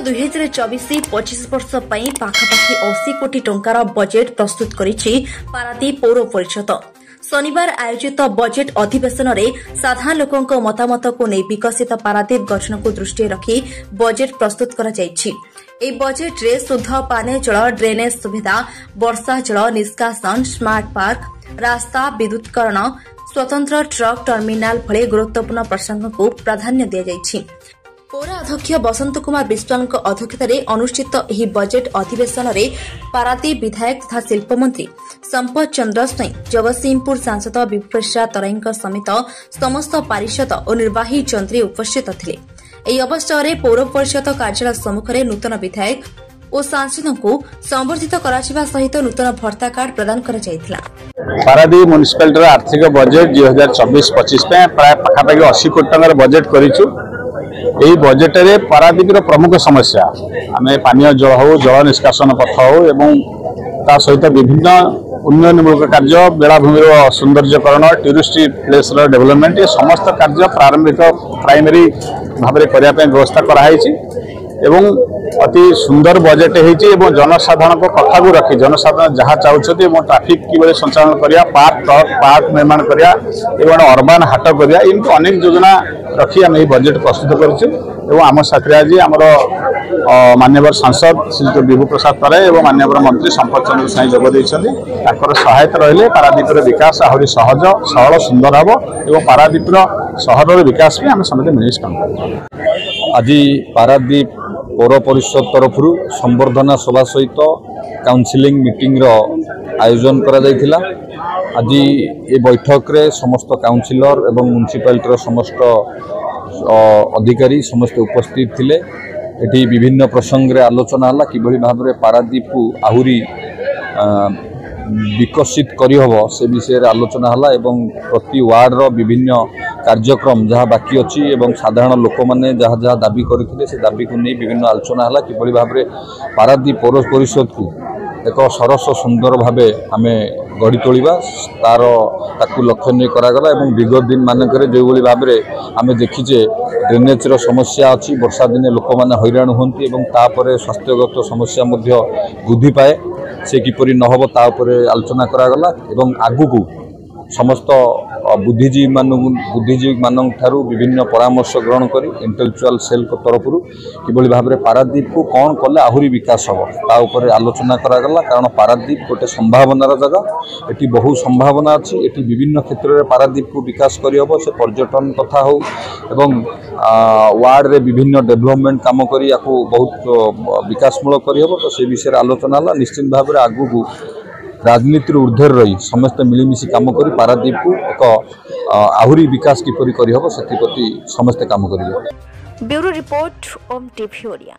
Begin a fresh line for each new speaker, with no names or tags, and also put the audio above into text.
2024-25 वर्ष पर पाखापाखि 80 कोटी टंकार बजेट प्रस्तुत करिछि पारादीप पौर परिषद। शनिवार आयोजित बजेट अधिवेशन में साधारण लोकों मतामत को नहीं विकसित पारादीप गठन को दृष्टि रखी बजेट प्रस्तुत करा जायछि। এই बजेट्रे शुद्ध पानीय जल, ड्रेनेज सुविधा, वर्षा जल निष्कासन, स्मार्ट पार्क, रास्ता, विद्युतीकरण, स्वतंत्र ट्रक टर्मिनाल भली गुरुत्वपूर्ण प्रसंग को प्राधान्य दिया जायछि। पौर अध्यक्ष बसंत कुमार बिस्वाल अध्यक्षतार अनुष्ठित यह बजेट अधिवेशन में पारादीप विधायक तथा शिल्पमंत्री संपत चंद्र स्वईं, जगतसिंहपुर सांसद विभूप्रसाद तराई समेत समस्त पारिषद और निर्वाही जंत्री उपस्थित थे। ଏହି ଅବସରରେ ପୌର ପରିଷଦ କାର୍ଯ୍ୟାଳୟ ସମ୍ମୁଖରେ ନୂତନ ବିଧାୟକ ଓ ସାଂସଦଙ୍କୁ ସମ୍ବର୍ଦ୍ଧିତ କରାଯିବା ସହିତ ନୂତନ ଭର୍ତ୍ତା କାର୍ଡ ପ୍ରଦାନ କରାଯାଇଥିଲା।
ପାରାଦୀପ ମ୍ୟୁନିସିପାଲିଟିର ଆର୍ଥିକ ବଜେଟ୍ 2024-25 ପାଇଁ ପ୍ରାୟ ପାଖାପାଖି 80 କୋଟି ଟଙ୍କାର ବଜେଟ୍ କରିଛୁ। ଏହି ବଜେଟରେ ପାରାଦୀପର ପ୍ରମୁଖ ସମସ୍ୟା ଆମେ ପାନୀୟ ଜଳ ହେଉ, ଜଳ ନିଷ୍କାସନ ପଥ ହେଉ ଏବଂ ତା ସହିତ ବିଭିନ୍ନ ଉନ୍ନୟନମୂଳକ କାର୍ଯ୍ୟ, ବେଳାଭୂମିର ସୌନ୍ଦର୍ଯ୍ୟକରଣ, ଟୁରିଷ୍ଟ ପ୍ଲେସ୍ର ଡେଭଲପମେଣ୍ଟ ଏ ସମସ୍ତ କାର୍ଯ୍ୟ ପ୍ରାରମ୍ଭିକ ପ୍ରାଇମେରୀ ଭାବରେ କରିବା ପାଇଁ ବ୍ୟବସ୍ଥା କରାଯାଇଛି ଏବଂ ଅତି ସୁନ୍ଦର ବଜେଟ୍ ହେଇଛି ଏବଂ ଜନସାଧାରଣଙ୍କ କଥାକୁ ରଖି ଜନସାଧାରଣ ଯାହା ଚାହୁଁଛନ୍ତି ଏବଂ ଟ୍ରାଫିକ୍ କିଭଳି ସଞ୍ଚାଳନ କରିବା, ପାର୍କ ନିର୍ମାଣ କରିବା ଏବଂ ଅର୍ବାନ୍ ହାଟ କରିବା, ଏମିତି ଅନେକ ଯୋଜନା ରଖି ଆମେ ଏହି ବଜେଟ୍ ପ୍ରସ୍ତୁତ କରିଛୁ ଏବଂ ଆମ ସାଥିରେ ଆଜି ଆମର मान्यवर सांसद श्री विभूप्रसाद तराई और मान्यवर मंत्री संपत चंद्र स्वईं जोग देइछन्ति। ताकर सहायता रहिले पारादीपर विकास आहरी सहज सरल सुंदर हम और पारादीपर सहर विकास भी आम समझे मिलिस काम।
आज पारादीप पौर परिषद तरफ संबर्धना सभा सहित काउंसिलिंग मीटिंग आयोजन करा जायतिला। आज ये बैठक रे समस्त काउंसिलर एवं म्युनिसिपालिटी समस्त अधिकारी समस्त उपस्थित थिले। एटी विभिन्न प्रसंग रे आलोचना हला किभली भाव में पारादीप को आहुरी विकसित करी हबो से विषय रे आलोचना हला एवं प्रति वार्ड रो विभिन्न कार्यक्रम जहाँ बाकी अच्छी एवं साधारण लोक मैंने जहाँ जहाँ दाबी करते से दाबी को नहीं विभिन्न आलोचना हला किभली भाव में पारादीप पौर परिषद को एक सरस सुंदर भाव आम गढ़ी तोलिबा तार ताकू लक्षणीय करागला एवं विगत दिन मानक जो भाव में आम देखीचे ड्रेनेजर समस्या अच्छी, वर्षा दिने लोक मैंने हैरान होती एवं तापर स्वास्थ्यगत समस्या वृद्धि पाए से किपरि न हो तापर आलोचना करागला एवं आगुकू समस्त बुद्धिजीवी मान ठारू विभिन्न परामर्श ग्रहण करी इंटेलेक्चुअल सेल तरफ किभली भाव में पारादीप को कौन कले आहुरी विकास हम ताऊपर आलोचना करागला। कारण पारादीप गोटे संभावनार जगह, एटी बहु संभावना अच्छी, एटी विभिन्न क्षेत्र में पारादीप को विकास करहब से पर्यटन कथा हो एवं वार्ड रे विभिन्न डेभलपमेंट काम करी याकू बहुत विकासमूलक करहब। तो से विषय आलोचना है। निश्चित भाव में आगू राजनीति ऊर्ध्वर रही समस्त मिलमिशी काम करी पारादीप को एक आहुरी विकास किपरि करी हबो सेति प्रति समस्त काम करियो।
ब्यूरो रिपोर्ट ओम टीवी ओडिया।